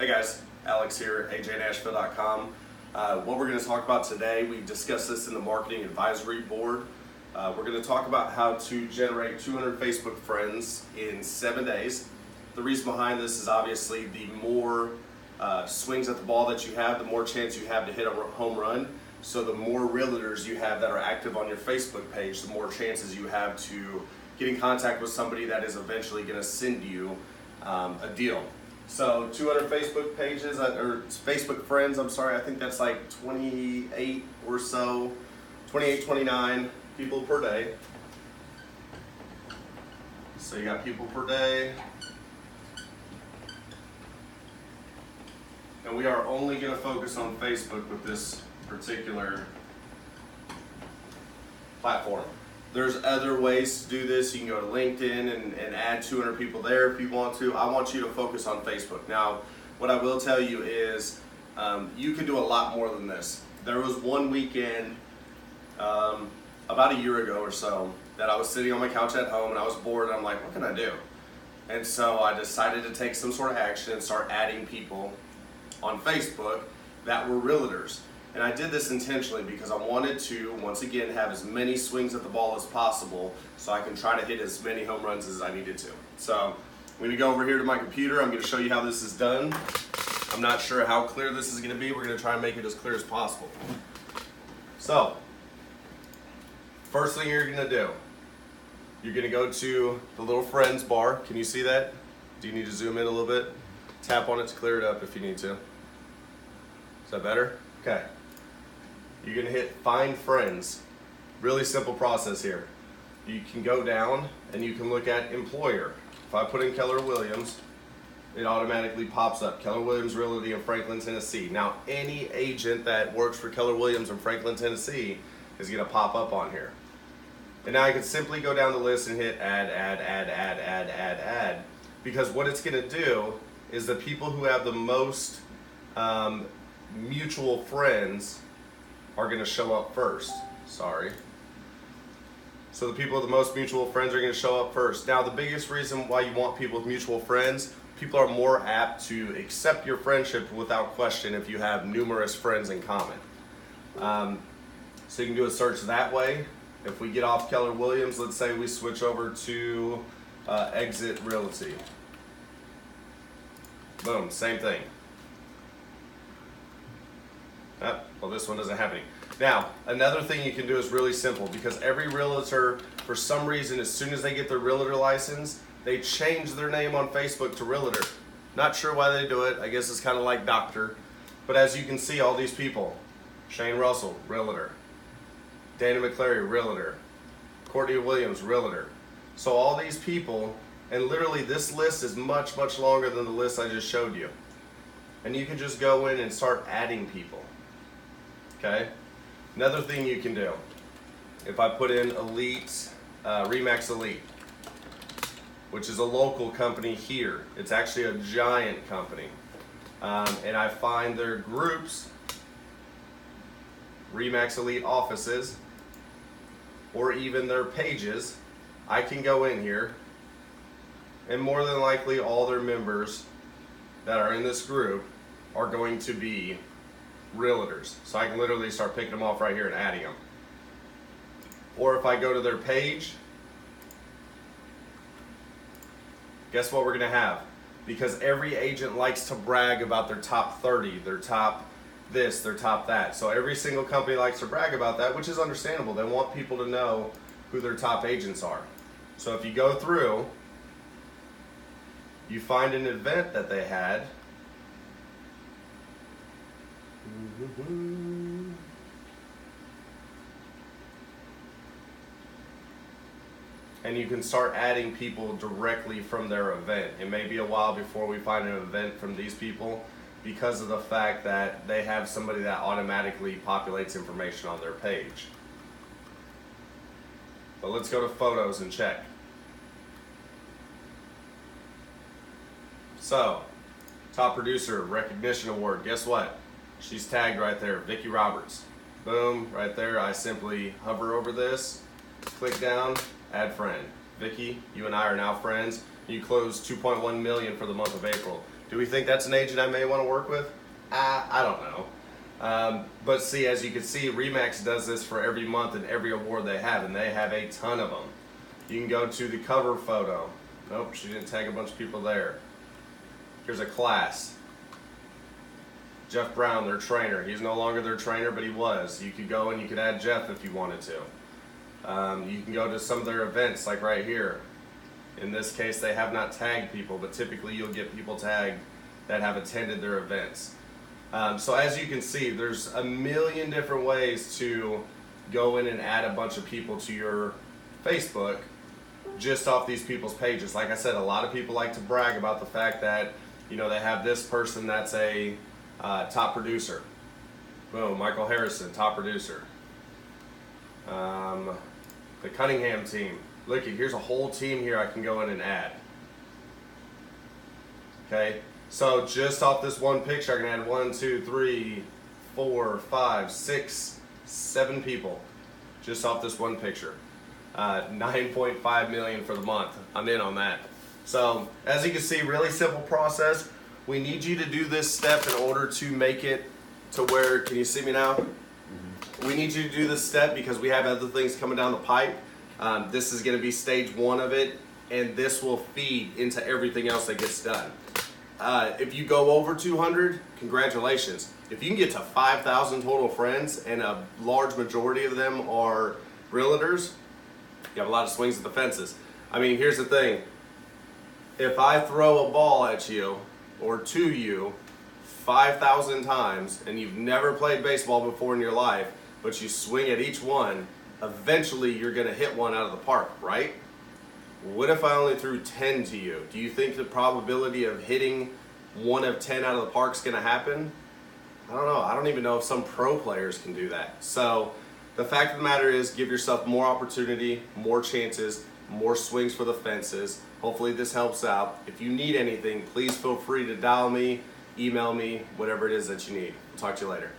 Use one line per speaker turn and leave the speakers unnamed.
Hey guys, Alex here, ajnashville.com. What we're going to talk about today, we discussed this in the Marketing Advisory Board. We're going to talk about how to generate 200 Facebook friends in 7 days. The reason behind this is obviously the more swings at the ball that you have, the more chance you have to hit a home run. So the more realtors you have that are active on your Facebook page, the more chances you have to get in contact with somebody that is eventually going to send you a deal. So 200 Facebook pages, or Facebook friends, I'm sorry, I think that's like 28 or so, 28, 29 people per day. So you got people per day. And we are only going to focus on Facebook with this particular platform. There's other ways to do this. You can go to LinkedIn and add 200 people there if you want to. I want you to focus on Facebook. Now, what I will tell you is you can do a lot more than this. There was one weekend about a year ago or so that I was sitting on my couch at home and I was bored and I'm like, what can I do? And so I decided to take some sort of action and start adding people on Facebook that were realtors. And I did this intentionally because I wanted to, once again, have as many swings at the ball as possible so I can try to hit as many home runs as I needed to. So I'm going to go over here to my computer. I'm going to show you how this is done. I'm not sure how clear this is going to be. We're going to try and make it as clear as possible. So, first thing you're going to do, you're going to go to the little friends bar. Can you see that? Do you need to zoom in a little bit? Tap on it to clear it up if you need to. Is that better? Okay. You're going to hit Find Friends. Really simple process here. You can go down and you can look at Employer. If I put in Keller Williams, it automatically pops up. Keller Williams Realty in Franklin, Tennessee. Now, any agent that works for Keller Williams in Franklin, Tennessee is going to pop up on here. And now I can simply go down the list and hit add, add, add, add, add, add, add. Because what it's going to do is the people who have the most mutual friends are going to show up first. Sorry. So the people with the most mutual friends are going to show up first. Now the biggest reason why you want people with mutual friends, people are more apt to accept your friendship without question if you have numerous friends in common. So you can do a search that way. If we get off Keller Williams, let's say we switch over to Exit Realty. Boom, same thing. Well, this one doesn't have any. Now, another thing you can do is really simple because every realtor, for some reason, as soon as they get their realtor license, they change their name on Facebook to realtor. Not sure why they do it. I guess it's kind of like doctor. But as you can see, all these people, Shane Russell, realtor. Dana McClary, realtor. Courtney Williams, realtor. So all these people, and literally this list is much, much longer than the list I just showed you. And you can just go in and start adding people. Okay. Another thing you can do, if I put in Elite, Remax Elite, which is a local company here, it's actually a giant company, and I find their groups, Remax Elite offices, or even their pages, I can go in here, and more than likely all their members that are in this group are going to be realtors. So I can literally start picking them off right here and adding them. Or if I go to their page, guess what we're going to have? Because every agent likes to brag about their top 30, their top this, their top that. So every single company likes to brag about that, which is understandable. They want people to know who their top agents are. So if you go through, you find an event that they had, and you can start adding people directly from their event. It may be a while before we find an event from these people because of the fact that they have somebody that automatically populates information on their page. But let's go to photos and check. So, top producer recognition award, guess what? She's tagged right there, Vicki Roberts. Boom, right there. I simply hover over this, click down, add friend. Vicki, you and I are now friends. You closed $2.1 million for the month of April. Do we think that's an agent I may want to work with? I don't know. But see, as you can see, Remax does this for every month and every award they have, and they have a ton of them. You can go to the cover photo. Nope, she didn't tag a bunch of people there. Here's a class. Jeff Brown, their trainer. He's no longer their trainer, but he was. You could go and you could add Jeff if you wanted to. You can go to some of their events, like right here. In this case, they have not tagged people, but typically you'll get people tagged that have attended their events. So as you can see, there's a million different ways to go in and add a bunch of people to your Facebook just off these people's pages. Like I said, a lot of people like to brag about the fact that, you know, they have this person that's a top producer. Boom, Michael Harrison, top producer. The Cunningham team. Look, here's a whole team here I can go in and add. Okay, so just off this one picture, I can add 1, 2, 3, 4, 5, 6, 7 people. Just off this one picture. 9.5 million for the month. I'm in on that. So, as you can see, really simple process. We need you to do this step in order to make it to where, can you see me now? Mm-hmm. We need you to do this step because we have other things coming down the pipe. This is going to be stage 1 of it, and this will feed into everything else that gets done. If you go over 200, congratulations. If you can get to 5,000 total friends and a large majority of them are realtors, you have a lot of swings at the fences. I mean, here's the thing. If I throw a ball at you or to you 5,000 times and you've never played baseball before in your life, but you swing at each one, eventually you're going to hit one out of the park, right? What if I only threw 10 to you? Do you think the probability of hitting 1 of 10 out of the park is going to happen? I don't know. I don't even know if some pro players can do that. So the fact of the matter is, give yourself more opportunity, more chances, more swings for the fences. Hopefully this helps out. If you need anything, please feel free to dial me, email me, whatever it is that you need. Talk to you later.